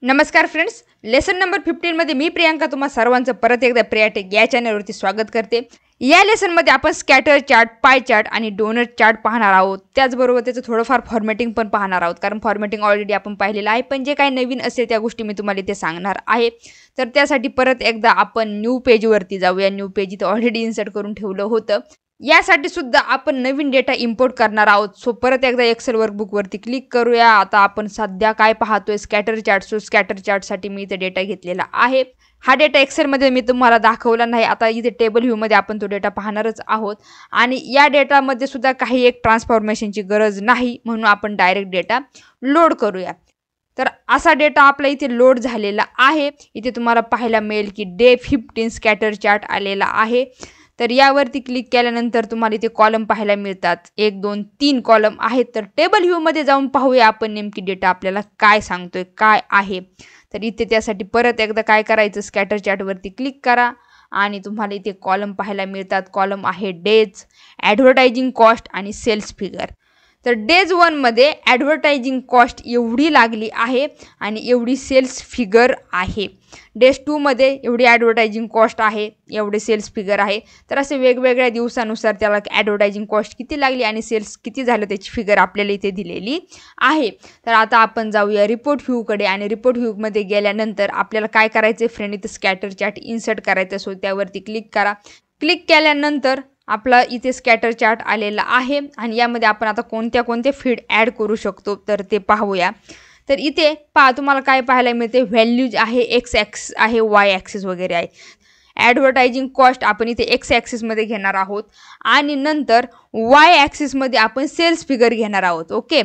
नमस्कार friends, lesson number 15 मध्ये मी प्रियांका तुम्हा सर्वांचं परत एकदा प्रियाटेक या चॅनलवरती स्वागत करते। या लेसनमध्ये आपण स्कॅटर चार्ट, पाय चार्ट आणि डोनट चार्ट पाहणार आहोत। त्याचबरोबर त्याचं थोडंफार फॉर्मॅटिंग पण पाहणार आहोत, कारण फॉर्मॅटिंग ऑलरेडी आपण पाहिलेलं आहे, पण जे काही नवीन असेल त्या गोष्टी मी तुम्हाला इथे सांगणार आहे। तर त्यासाठी परत एकदा आपण न्यू पेजवरती जाऊया। न्यू पेज इथे ऑलरेडी इन्सर्ट करून ठेवलं होतं। यासाठी सुद्धा आपण नवीन डेटा इम्पोर्ट करणार आहोत। सो परत एकदा एक्सेल वर्कबुक वरती क्लिक करूया। आता आपण सध्या काय पाहतोय, स्कॅटर चार्ट। सो स्कॅटर चार्टसाठी मी इथे डेटा घेतलेला आहे। हा डेटा एक्सेल मध्ये मी तुम्हाला दाखवला नाही। आता इथे टेबल व्ह्यू मध्ये आपण तो डेटा पाहणारच आहोत आणि या डेटामध्ये सुद्धा काही एक ट्रान्सफॉर्मेशनची गरज नाही, म्हणून आपण डायरेक्ट डेटा लोड करूया। तर असा डेटा आपला इथे लोड झालेला आहे। इथे तुम्हाला पाहायला मिळेल की डे 15 स्कॅटर चार्ट आलेला आहे। तर यावरती क्लिक केल्यानंतर तुम्हाला इथे कॉलम पाहायला मिळतात। 1 2 3 कॉलम आहेत। तर टेबल व्ह्यू मध्ये जाऊन पाहूया आपण नेमकी डेटा आपल्याला काय सांगतोय, काय आहे। तर इथे त्यासाठी परत एकदा काय करायचं, स्कॅटर चार्ट वरती क्लिक करा आणि तुम्हाला इथे कॉलम पाहायला मिळतात। कॉलम आहे डेज, ॲडव्हर्टायझिंग कॉस्ट आणि सेल्स फिगर। तर डेज 1 मध्ये ॲडव्हर्टायझिंग कॉस्ट एवढी लागली आहे आणि एवढी सेल्स फिगर आहे। डेज 2 मध्ये एवढी ॲडव्हर्टायझिंग कॉस्ट आहे, एवढे सेल्स फिगर आहे। तर असे वेगवेगळ्या दिवसानुसार त्याला ॲडव्हर्टायझिंग कॉस्ट किती लागली आणि सेल्स किती झालं त्याची फिगर आपल्याला इथे दिलेली आहे। तर आता आपण जाऊया रिपोर्ट व्ह्यूकडे आणि रिपोर्ट व्ह्यूमध्ये गेल्यानंतर आपल्याला काय करायचं फ्रेंड, इथे स्कॅटर चार्ट इन्सर्ट करायचं असो त्यावरती क्लिक करा। क्लिक केल्यानंतर आपला इथे स्कॅटर चार्ट आलेला आहे आणि यामध्ये आपण आता कोणत्या फीड ॲड करू शकतो तर ते पाहूया। तर इथे पहा, तुम्हाला काय पाहायला मिळते, व्हॅल्यूज आहे, एक्स ॲक्सिस आहे, वाय ॲक्सिस वगैरे आहे। ॲडव्हर्टायझिंग कॉस्ट आपण इथे एक्स ॲक्सिसमध्ये घेणार आहोत आणि नंतर वाय ॲक्सिसमध्ये आपण सेल्स फिगर घेणार आहोत। ओके,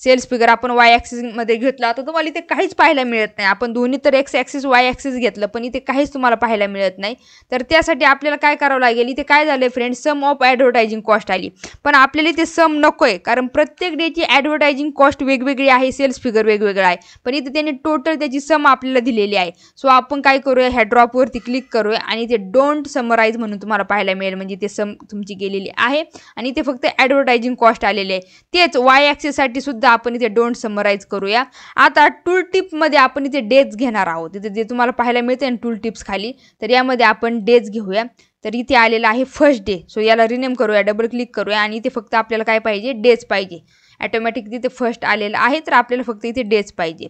सेल्स फिगर आपण वाय ॲक्सिसमध्ये घेतला तर तुम्हाला इथे काहीच पाहायला मिळत नाही। आपण दोन्ही तर एक्स ॲक्सिस वाय ॲक्सिस घेतलं, पण इथे काहीच तुम्हाला पाहायला मिळत नाही। तर त्यासाठी आपल्याला काय करावं लागेल, इथे काय झालं friend, some of advertising cost आली, पण आपल्याला इथे सम नको आहे, कारण प्रत्येक डेची ॲडव्हर्टायझिंग कॉस्ट वेगवेगळी आहे, सेल्स फिगर वेगवेगळा आहे, पण इथे त्यांनी टोटल त्याची सम आपल्याला दिलेली आहे। सो आपण काय करूया, ह्या ड्रॉपवरती क्लिक करूया आणि इथे डोंट समराइज म्हणून तुम्हाला पाहायला मिळेल, म्हणजे ते सम तुमची गेलेली आहे आणि इथे फक्त ॲडव्हर्टायझिंग कॉस्ट आलेली आहे। तेच वाय ॲक्सिससाठी सुद्धा आपण इथे डोंट समराइज करूया। आता टूल टिप मध्ये आपण इथे डेज घेणार आहोत। इथे जे तुम्हाला पाहायला मिळते ना टूल टिप्स खाली, तर यामध्ये आपण डेज घेऊया। तर इथे आलेला आहे फर्स्ट डे। सो याला रिनेम करूया, डबल क्लिक करूया आणि इथे फक्त आपल्याला काय पाहिजे, डेज पाहिजे। ऑटोमॅटिक तिथे फर्स्ट आलेला आहे, तर आपल्याला फक्त इथे डेज पाहिजे।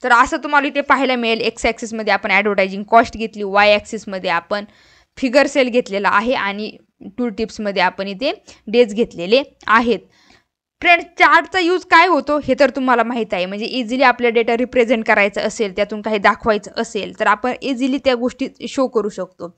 तर असं तुम्हाला इथे पाहायला मिळेल, एक्स ॲक्सिसमध्ये आपण ॲडव्हर्टायझिंग कॉस्ट घेतली, वाय ॲक्सिसमध्ये आपण फिगर सेल घेतलेला आहे आणि टूल टिप्समध्ये आपण इथे डेज घेतलेले आहेत। फ्रेंड्स, चार्टचा यूज काय होतो हे तर तुम्हाला माहीत आहे, म्हणजे इझिली आपला डेटा रिप्रेझेंट करायचा असेल, त्यातून काही दाखवायचं असेल तर आपण इझिली त्या गोष्टी शो करू शकतो।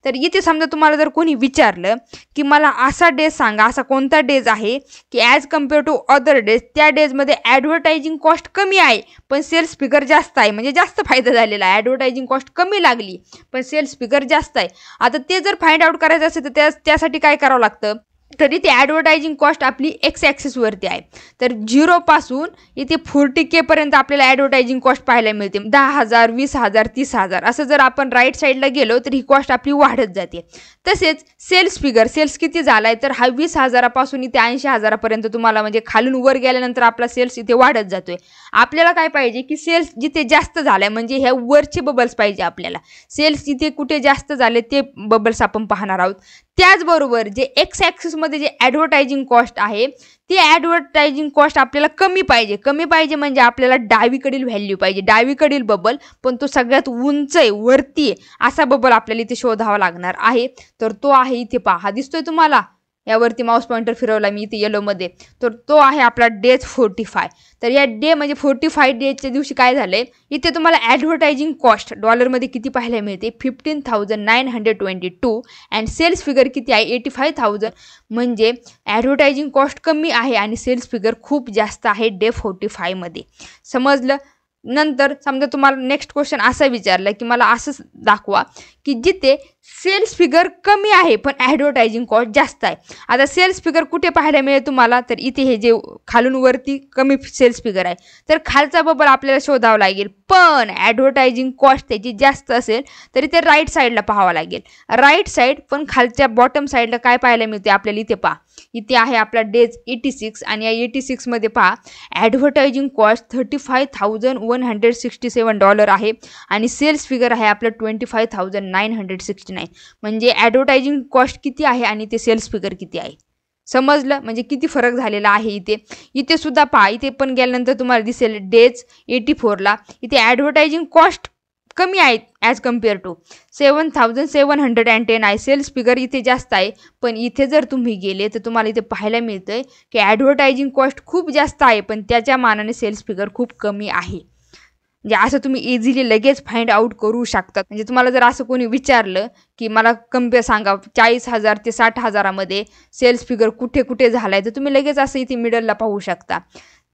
तर इथे समजा तुम्हाला जर कोणी विचारलं की मला असा डेज सांगा, असा कोणता डेज आहे की as compare to other days त्या डेजमध्ये ॲडव्हर्टायझिंग कॉस्ट कमी आहे पण सेल्स फिगर जास्त आहे, म्हणजे जास्त फायदा झालेला आहे, ॲडव्हर्टायझिंग कॉस्ट कमी लागली पण सेल्स फिगर जास्त आहे। आता ते जर फाइंड आउट करायचं असेल तर त्यासाठी काय करावं लागतं, तर इथे ॲडव्हर्टायझिंग कॉस्ट आपली एक्स ॲक्सिसवरती आहे। तर 0 पासून इथे 40K पर्यंत आपल्याला ॲडव्हर्टायझिंग कॉस्ट पाहायला मिळते, 10,000 20,000 30,000 असं जर आपण राईट साईडला गेलो तर ही कॉस्ट आपली वाढत जाते। तसेच सेल्स फिगर, सेल्स किती झालाय तर हा 20,000 पासून इथे 80,000 पर्यंत तुम्हाला, म्हणजे खालून वर गेल्यानंतर आपला सेल्स इथे वाढत जातोय। आपल्याला काय पाहिजे की सेल्स जिथे जास्त झालाय, म्हणजे ह्या वरचे बबल्स पाहिजे आपल्याला, सेल्स जिथे कुठे जास्त झाले ते बबल्स आपण पाहणार आहोत। त्याचबरोबर जे एक्स ॲक्सिसमध्ये जे ॲडव्हर्टायझिंग कॉस्ट आहे ती ॲडव्हर्टायझिंग कॉस्ट आपल्याला कमी पाहिजे म्हणजे आपल्याला डावीकडील व्हॅल्यू पाहिजे, डावीकडील बबल, पण तो सगळ्यात उंच आहे, वरती आहे असा बबल आपल्याला इथे शोधावा लागणार आहे। तर तो आहे इथे पहा, दिसतोय तुम्हाला, यावरती माऊस पॉइंटर फिरवला मी इथे येलोमध्ये, तर तो आहे आपला डेज 45। तर या डे म्हणजे 45 डेजच्या दिवशी काय झालंय, इथे तुम्हाला ॲडव्हर्टायझिंग कॉस्ट डॉलरमध्ये किती पाहायला मिळते, 15,922 अँड सेल्स फिगर किती आहे 85,000, म्हणजे ॲडव्हर्टायझिंग कॉस्ट कमी आहे आणि सेल्स फिगर खूप जास्त आहे डे 45 मध्ये। समजलं? नंतर समजा तुम्हाला नेक्स्ट क्वेश्चन असा विचारला की मला असं दाखवा की जिथे सेल्स फिगर कमी आहे पण ॲडव्हर्टायझिंग कॉस्ट जास्त आहे. आता सेल्स फिगर कुठे पाहायला मिळेल तुम्हाला, तर इथे हे जे खालून वरती कमी सेल्स फिगर आहे, तर खालचा बबल आपल्याला शोधावा लागेल. पण ॲडव्हर्टायझिंग कॉस्ट त्याची जास्त असेल तरी ते राईट साईडला पाहावं लागेल. राईट साईड पण खालच्या बॉटम साईडला काय पाहायला मिळते आपल्याला, इथे पहा, इथे आहे आपला डेज 86 आणि या 86 मध्ये पहा ॲडव्हर्टायझिंग कॉस्ट $35,167 आहे आणि सेल्स फिगर आहे आपलं 25,969. म्हणजे ॲडव्हर्टायझिंग कॉस्ट किती आहे आणि ते सेल्स फिगर किती आहे, समजलं म्हणजे किती फरक झालेला आहे. इथे सुद्धा पहा, इथे पण गेल्यानंतर तुम्हाला दिसेल डेज 84ला इथे ॲडव्हर्टायझिंग कॉस्ट कमी आहे ॲज कम्पेअर टू 7,710 आहे. सेल्स फिगर इथे जास्त आहे. पण इथे जर तुम्ही गेले तर तुम्हाला इथे पाहायला मिळतंय की ॲडव्हर्टायझिंग कॉस्ट खूप जास्त आहे पण त्याच्या मानाने सेल्स फिगर खूप कमी आहे. म्हणजे असं तुम्ही इझिली लगेच फाइंड आउट करू शकता. म्हणजे तुम्हाला जर असं कोणी विचारलं की मला कम्पेअर सांगा 40,000 ते 60,000मध्ये सेल्स फिगर कुठे कुठे झाला आहे, तर तुम्ही लगेच असं इथे मिडलला पाहू शकता.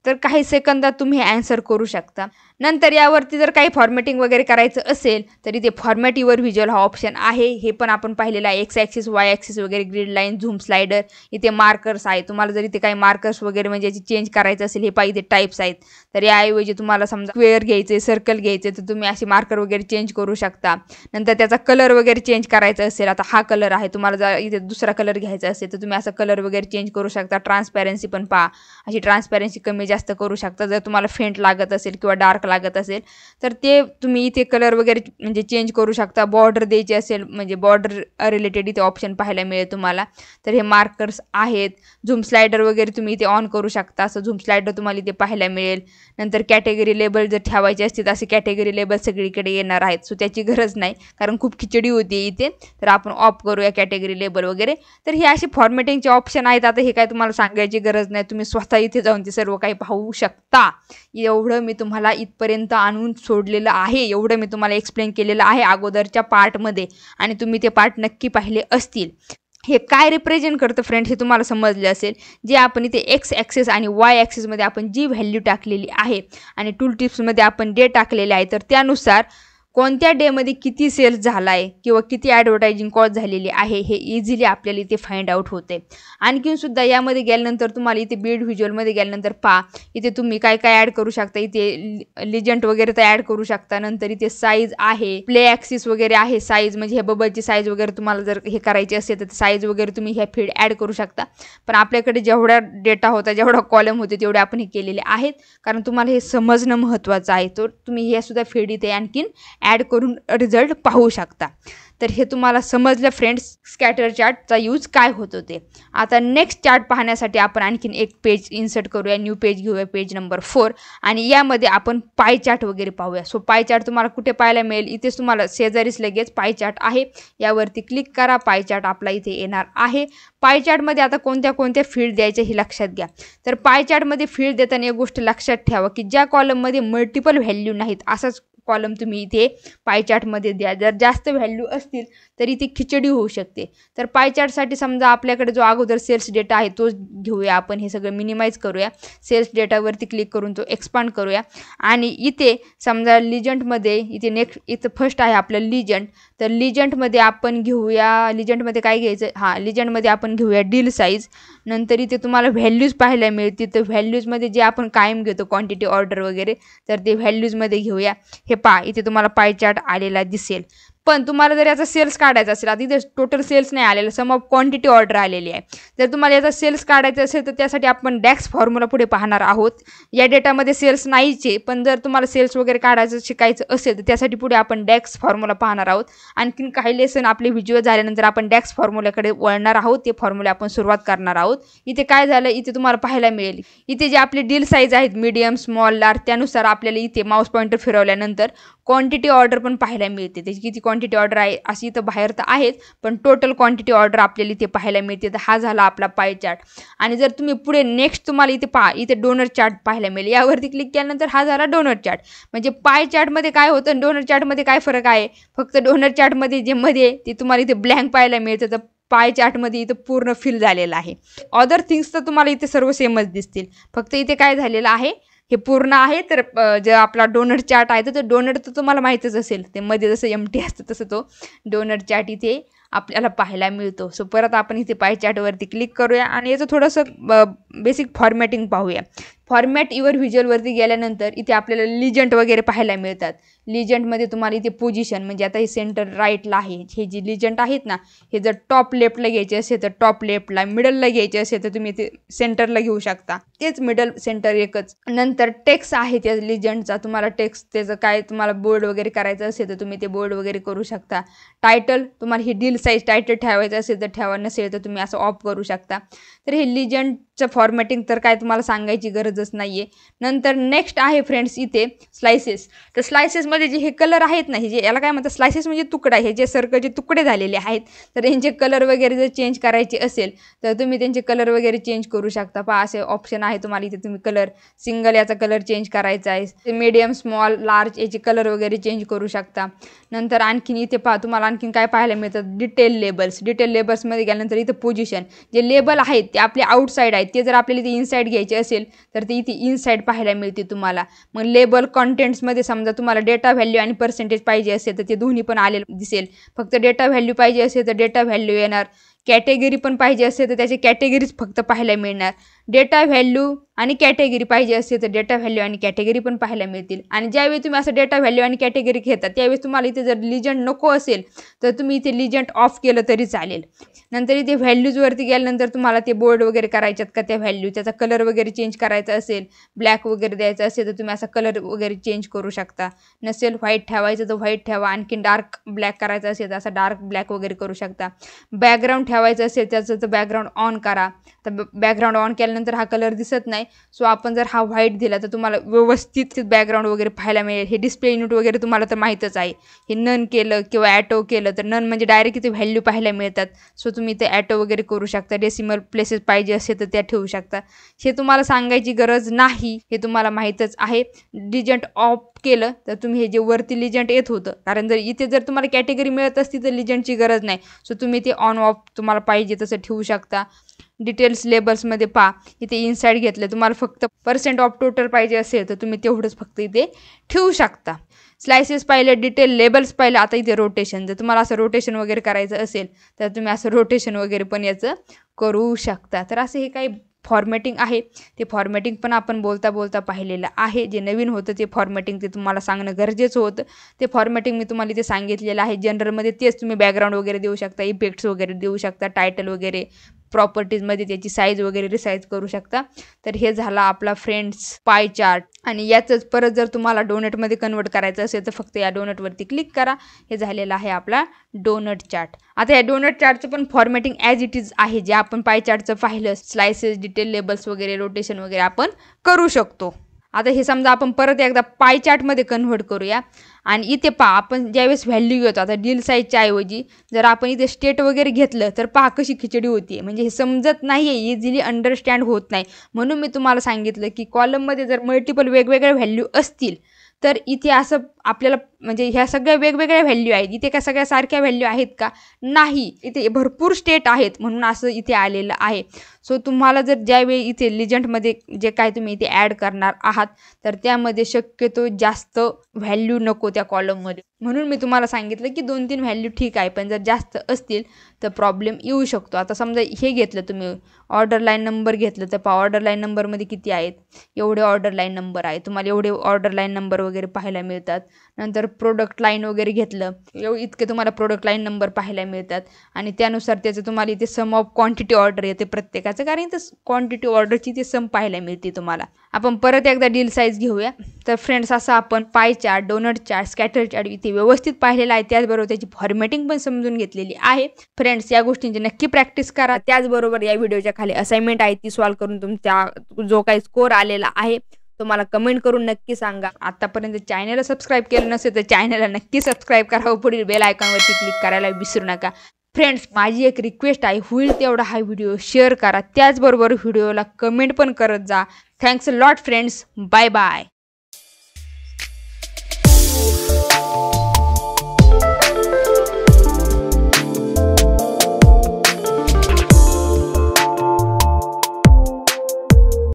तर काही सेकंदात तुम्ही ॲन्सर करू शकता. नंतर यावरती जर काही फॉर्मॅटिंग वगैरे करायचं असेल तर इथे फॉर्मॅट युअर व्हिज्युअल हा ऑप्शन आहे. हे पण आपण पाहिलेलं आहे. एक्स ॲक्सिस, वाय ॲक्सिस वगैरे, ग्रीड लाईन, झूम स्लायडर, इथे मार्कर्स आहे. तुम्हाला जर इथे काही मार्कर्स वगैरे म्हणजे याची चेंज करायचं असेल, हे पाहिजे इथे टाईप्स आहेत. तर याऐवजी तुम्हाला समजा स्क्वेअर घ्यायचे, सर्कल घ्यायचे, तर तुम्ही असे मार्कर वगैरे चेंज करू शकता. नंतर त्याचा कलर वगैरे चेंज करायचा असेल, आता हा कलर आहे, तुम्हाला जर इथे दुसरा कलर घ्यायचा असेल तर तुम्ही असा कलर वगैरे चेंज करू शकता. ट्रान्सपॅरन्सी पण पहा, अशी ट्रान्सपॅरन्सी कमी जास्त करू शकता. जर तुम्हाला फेंट लागत असेल किंवा डार्क लागत असेल तर ते तुम्ही इथे कलर वगैरे म्हणजे चेंज करू शकता. बॉर्डर द्यायची असेल म्हणजे बॉर्डर रिलेटेड इथे ऑप्शन पाहायला मिळेल तुम्हाला. तर हे मार्कर्स आहेत. झूम स्लायडर वगैरे तुम्ही इथे ऑन करू शकता. असं झूम स्लायडर तुम्हाला इथे पाहायला मिळेल. नंतर कॅटेगरी लेबल जर ठेवायचे असतील असे कॅटेगरी लेबल सगळीकडे येणार आहेत. सो त्याची गरज नाही कारण खूप खिचडी होती इथे. तर आपण ऑफ करूया कॅटेगरी लेबल वगैरे. तर हे असे फॉर्मॅटिंगचे ऑप्शन आहेत. आता हे काय तुम्हाला सांगायची गरज नाही, तुम्ही स्वतः इथे जाऊन ते सर्व काही पाहू शकता. एवढं मी तुम्हाला इथपर्यंत आणून सोडलेलं आहे, एवढं मी तुम्हाला एक्सप्लेन केलेलं आहे अगोदरच्या पार्टमध्ये आणि तुम्ही ते पार्ट नक्की पाहिले असतील. हे काय रिप्रेझेंट करतं फ्रेंड्स हे तुम्हाला समजले असेल. जे आपण इथे एक्स ॲक्सिस आणि वाय ॲक्सिसमध्ये आपण जी व्हॅल्यू टाकलेली आहे आणि टूल टिप्समध्ये आपण डे टाकलेले आहे, तर त्यानुसार कोणत्या डेमध्ये किती सेल्स झाला आहे किंवा किती ॲडव्हर्टायझिंग कॉस्ट झालेली आहे हे इझिली आपल्याला इथे फाइंड आउट होते. आणखीनसुद्धा यामध्ये गेल्यानंतर तुम्हाला इथे बिल्ड व्हिज्युअलमध्ये गेल्यानंतर पहा, इथे तुम्ही काय काय ॲड करू शकता. इथे लिजंट वगैरे तर ॲड करू शकता. नंतर इथे साईज आहे, प्ले ॲक्सिस वगैरे आहे, साईज म्हणजे हे बबलची साईज वगैरे तुम्हाला जर हे करायची असेल तर साईज वगैरे तुम्ही ह्या फीड ॲड करू शकता. पण आपल्याकडे जेवढा डेटा होता, जेवढा कॉलम होते तेवढे आपण हे केलेले आहेत कारण तुम्हाला हे समजणं महत्त्वाचं आहे. तर तुम्ही हे सुद्धा फीड इथे आणखीन ॲड करून रिझल्ट पाहू शकता. तर हे तुम्हाला समजलं फ्रेंड्स स्कॅटर चार्टचा यूज काय होतो ते. आता नेक्स्ट चार्ट पाहण्यासाठी आपण आणखीन एक पेज इन्सर्ट करूया. न्यू पेज घेऊया, पेज नंबर 4 आणि यामध्ये आपण पाय चार्ट वगैरे पाहूया. सो पाय चार्ट तुम्हाला कुठे पाहायला मिळेल, इथेच तुम्हाला शेजारीच लगेच पाय चार्ट आहे, यावरती क्लिक करा. पाय चार्ट आपला इथे येणार आहे. पाय चार्टमध्ये आता कोणत्या कोणत्या फील्ड द्यायच्या हे लक्षात घ्या. तर पाय चार्टमध्ये फील्ड देताना एक गोष्ट लक्षात ठेवा की ज्या कॉलममध्ये मल्टिपल व्हॅल्यू नाहीत असाच कॉलम तुम्ही इथे पाय चार्टमध्ये द्या. जर जास्त व्हॅल्यू असतील तर इथे खिचडी होऊ शकते. तर पाय चार्टसाठी समजा आपल्याकडे जो अगोदर सेल्स डेटा आहे तोच घेऊया आपण. हे सगळं मिनिमाइज करूया. सेल्स डेटावरती क्लिक करून तो एक्सपांड करूया आणि इथे समजा लिजंटमध्ये इथे फर्स्ट आहे आपलं लिजंट. तर लिजंटमध्ये आपण घेऊया, लिजंटमध्ये काय घ्यायचं, लिजंटमध्ये आपण घेऊया डील साईज. नंतर इथे तुम्हाला व्हॅल्यूज पाहायला मिळतील. तर व्हॅल्यूजमध्ये जे आपण कायम घेतो क्वांटिटी ऑर्डर वगैरे, तर ते व्हॅल्यूजमध्ये घेऊया. हे पहा इथे तुम्हाला पाय चार्ट आलेला दिसेल. पण तुम्हाला जर याचा सेल्स काढायचा असेल, आता इथे टोटल सेल्स नाही आलेलं, सम ऑफ क्वांटिटी ऑर्डर आलेली आहे. जर तुम्हाला याचा सेल्स काढायचा असेल तर त्यासाठी आपण डॅक्स फॉर्म्युला पुढे पाहणार आहोत. या डेटामध्ये सेल्स नाहीचे, पण जर तुम्हाला सेल्स वगैरे काढायचं शिकायचं असेल तर त्यासाठी पुढे आपण डॅक्स फॉर्म्युला पाहणार आहोत. आणखीन काही लेसन आपले व्हिज्युअल झाल्यानंतर आपण डॅक्स फॉर्म्युल्याकडे वळणार आहोत. ते फॉर्म्युला आपण सुरुवात करणार आहोत. इथे काय झालं, इथे तुम्हाला पाहायला मिळेल इथे जे आपले डील साईज आहेत मीडियम, स्मॉल, लार्ज, त्यानुसार आपल्याला इथे माऊस पॉईंटर फिरवल्यानंतर क्वांटिटी ऑर्डर पण पाहायला मिळते. त्याची किती क्वांटिटी ऑर्डर आहे अशी इथं बाहेर तर आहेत, पण टोटल क्वांटिटी ऑर्डर आपल्याला इथे पाहायला मिळते. तर हा झाला आपला पाय चार्ट. आणि जर तुम्ही पुढे नेक्स्ट तुम्हाला इथे पहा, इथे डोनर चार्ट पाहायला मिळेल. यावरती क्लिक केल्यानंतर हा झाला डोनर चार्ट. म्हणजे पाय चार्टमध्ये काय होतं आणि डोनर चार्टमध्ये काय फरक आहे, फक्त डोनर चार्टमध्ये जे मध्ये ते तुम्हाला इथे ब्लँक पाहायला मिळतं, तर पाय चार्टमध्ये इथं पूर्ण फिल झालेलं आहे. अदर थिंग्स तर तुम्हाला इथे सर्व सेमच दिसतील. फक्त इथे काय झालेलं आहे, हे पूर्ण आहे. तर जे आपला डोनट चार्ट आहे तर डोनट तर तुम्हाला माहीतच असेल, ते मध्ये जसं एम्प्टी असतं तसं तो डोनट चार्ट इथे आपल्याला पाहायला मिळतो. सो परत आपण इथे पाय चार्टवरती क्लिक करूया आणि याचं थोडंसं बेसिक फॉर्मॅटिंग पाहूया. फॉर्मॅट युअर व्हिज्युअलवरती गेल्यानंतर इथे आपल्याला लिजंट वगैरे पाहायला मिळतात. लिजंटमध्ये तुम्हाला इथे पोझिशन, म्हणजे आता हे सेंटर राईटला आहे, हे जे लिजंट आहेत ना, हे जर टॉप लेफ्टला घ्यायचे असेल तर टॉप लेफ्टला, मिडलला घ्यायचे असेल तर तुम्ही इथे सेंटरला घेऊ शकता. तेच मिडल सेंटर एकच. नंतर टेक्स्ट आहे त्या लिजंटचा, तुम्हाला टेक्स्ट त्याचं काय तुम्हाला बोर्ड वगैरे करायचं असेल तर तुम्ही ते बोर्ड वगैरे करू शकता. टायटल, तुम्हाला ही डील साईज टायटल ठेवायचं असेल तर ठेवा, नसेल तर तुम्ही असं ऑफ करू शकता. तर हे लिजंटचं फॉर्मॅटिंग तर काय तुम्हाला सांगायची गरजच नाही आहे. नंतर नेक्स्ट आहे फ्रेंड्स इथे स्लायसेस. तर स्लायसेसमध्ये जे हे कलर आहेत ना, हे जे याला काय म्हणतात, स्लायसेस म्हणजे तुकडा, हे जे सर्कलचे तुकडे झालेले आहेत, तर यांचे कलर वगैरे जर चेंज करायचे असेल तर तुम्ही त्यांचे कलर वगैरे चेंज करू शकता. पहा असे ऑप्शन आहे तुम्हाला इथे, तुम्ही कलर सिंगल याचा कलर चेंज करायचा आहे, मीडियम स्मॉल लार्ज याचे कलर वगैरे चेंज करू शकता. नंतर आणखीन इथे पहा तुम्हाला आणखीन काय पाहायला मिळतं, डिटेल लेबल्स. डिटेल लेबल्समध्ये गेल्यानंतर इथं पोझिशन, जे लेबल आहेत ते आपले आउटसाईड आहेत, ते जर आपल्याला इथे इनसाईड घ्यायचे असेल तर ते इथे इनसाईड पाहायला मिळते तुम्हाला. मग लेबल कॉन्टेंट्समध्ये समजा तुम्हाला डेटा व्हॅल्यू आणि पर्सेंटेज पाहिजे असेल तर ते दोन्ही पण आलेलं दिसेल. फक्त डेटा व्हॅल्यू पाहिजे असेल तर डेटा व्हॅल्यू येणार. कॅटेगरी पण पाहिजे असेल तर त्याचे कॅटेगरीज फक्त पाहायला मिळणार. डेटा व्हॅल्यू आणि कॅटेगरी पाहिजे असेल तर डेटा व्हॅल्यू आणि कॅटेगरी पण पाहायला मिळतील. आणि ज्यावेळी तुम्ही असं डेटा व्हॅल्यू आणि कॅटेगरी घेता त्यावेळेस तुम्हाला इथे जर लिजंट नको असेल तर तुम्ही इथे लिजंट ऑफ केलं तरी चालेल. नंतर इथे व्हॅल्यूजवरती गेल्यानंतर तुम्हाला ते बोर्ड वगैरे करायच्यात का त्या व्हॅल्यू, त्याचा कलर वगैरे चेंज करायचा असेल, ब्लॅक वगैरे द्यायचा असेल तर तुम्ही असा कलर वगैरे चेंज करू शकता. नसेल व्हाईट ठेवायचं तर व्हाईट ठेवा, आणखीन डार्क ब्लॅक करायचं असेल तर असा डार्क ब्लॅक वगैरे करू शकता. बॅकग्राऊंड ठेवायचं असेल त्याचं तर बॅकग्राऊंड ऑन करा. तर बॅकग्राऊंड ऑन केल्यानंतर हा कलर दिसत नाही. सो आपण जर हा व्हाईट दिला तर तुम्हाला व्यवस्थित बॅकग्राऊंड वगैरे पाहायला मिळेल. हे डिस्प्ले युनिट वगैरे तुम्हाला तर माहीतच आहे. हे नन केलं किंवा ॲटो केलं तर नन म्हणजे डायरेक्ट इथे व्हॅल्यू पाहायला मिळतात. सो तुम्ही इथे ॲटो वगैरे करू शकता. डेसिमल प्लेसेस पाहिजे असेल तर त्या ठेवू शकता. हे तुम्हाला सांगायची गरज नाही, हे तुम्हाला माहीतच आहे. लिजंट ऑफ केलं तर तुम्ही हे जे वरती लिजंट येत होतं, कारण जर इथे जर तुम्हाला कॅटेगरी मिळत असती तर लिजंटची गरज नाही. सो तुम्ही ते ऑन ऑफ तुम्हाला पाहिजे तसं ठेवू शकता. डिटेल्स लेबल्समध्ये पहा इथे इनसाईड घेतलं, तुम्हाला फक्त पर्सेंट ऑफ टोटल पाहिजे असेल तर तुम्ही तेवढंच फक्त इथे ठेवू शकता. स्लायसेस पाहिलं, डिटेल लेबल्स पाहिलं. आता इथे रोटेशन, जर तुम्हाला असं रोटेशन वगैरे करायचं असेल तर तुम्ही असं रोटेशन वगैरे पण याचं करू शकता. तर असं हे काही फॉर्मॅटिंग आहे, ते फॉर्मॅटिंग पण आपण बोलता बोलता पाहिलेलं आहे. जे नवीन होतं ते फॉर्मॅटिंग ते तुम्हाला सांगणं गरजेचं होतं. ते फॉर्मॅटिंग मी तुम्हाला इथे सांगितलेलं आहे. जनरलमध्ये तेच तुम्ही बॅकग्राऊंड वगैरे देऊ शकता, इफेक्ट्स वगैरे देऊ शकता, टायटल वगैरे, प्रॉपर्टीजमध्ये त्याची साईज वगैरे रिसाईज करू शकता. तर हे झाला आपला फ्रेंड्स पाय चार्ट. आणि याचंच परत जर तुम्हाला डोनटमध्ये कन्वर्ट करायचं असेल तर फक्त या डोनटवरती क्लिक करा. हे झालेलं आहे आपला डोनट चार्ट. आता या डोनट चार्टचं पण फॉर्मॅटिंग ॲज इट इज आहे, जे आपण पाय चार्टचं पाहिलं, स्लायसेस, डिटेल लेबल्स वगैरे, रोटेशन वगैरे आपण करू शकतो. आता हे समजा आपण परत एकदा पाय चार्टमध्ये कन्व्हर्ट करूया. आणि इथे पहा आपण ज्यावेळेस व्हॅल्यू घेतो, आता डील साईजच्या ऐवजी जर आपण इथे स्टेट वगैरे घेतलं तर पहा कशी खिचडी होती. म्हणजे हे समजत नाही आहे, इझिली अंडरस्टँड होत नाही. म्हणून मी तुम्हाला सांगितलं की कॉलममध्ये जर मल्टिपल वेगवेगळ्या व्हॅल्यू असतील तर इथे असं आपल्याला म्हणजे ह्या सगळ्या वेगवेगळ्या व्हॅल्यू आहेत. इथे काय सगळ्या सारख्या व्हॅल्यू आहेत का? नाही, इथे भरपूर स्टेट आहेत म्हणून असं इथे आलेलं आहे. सो तुम्हाला जर ज्यावेळी इथे लिजंटमध्ये जे काय तुम्ही इथे ॲड करणार आहात तर त्यामध्ये शक्यतो जास्त व्हॅल्यू नको त्या कॉलममध्ये. म्हणून मी तुम्हाला सांगितलं की 2-3 व्हॅल्यू ठीक आहे, पण जर जास्त असतील तर प्रॉब्लेम येऊ शकतो. आता समजा हे घेतलं तुम्ही ऑर्डर लाईन नंबर घेतलं तर पहा ऑर्डर लाईन नंबरमध्ये किती आहेत, एवढे ऑर्डर लाईन नंबर आहे. तुम्हाला एवढे ऑर्डर लाईन नंबर वगैरे पाहायला मिळतात. नंतर प्रोडक्ट लाईन वगैरे घेतलं इतके तुम्हाला प्रोडक्ट लाईन नंबर पाहायला मिळतात. आणि त्यानुसार त्याचं तुम्हाला इथे सम ऑफ क्वांटिटी ऑर्डर येते प्रत्येकाचं, कारण इथं क्वांटिटी ऑर्डरची ते सम पाहायला मिळते तुम्हाला. आपण परत एकदा डील साईज घेऊया. तर फ्रेंड्स असं आपण pie chart, donut chart, scatter chart इथे व्यवस्थित पाहिलेलं आहे. त्याचबरोबर त्याची फॉर्मॅटिंग पण समजून घेतलेली आहे. फ्रेंड्स या गोष्टींची नक्की प्रॅक्टिस करा. त्याचबरोबर या व्हिडिओच्या खाली असाइनमेंट आहे ती सॉल्व्ह करून तुमच्या जो काही स्कोर आलेला आहे तो मला कमेंट करून नक्की सांगा. आतापर्यंत चॅनलला सबस्क्राईब केलं नसेल तर चॅनलला नक्की सबस्क्राईब करा व पुढील बेल आयकॉनवरती क्लिक करायला विसरू नका. फ्रेंड्स माझी एक रिक्वेस्ट आहे, होईल तेवढा हा व्हिडिओ शेअर करा. त्याचबरोबर व्हिडिओला कमेंट पण करत जा. Thanks a lot friends. Bye bye.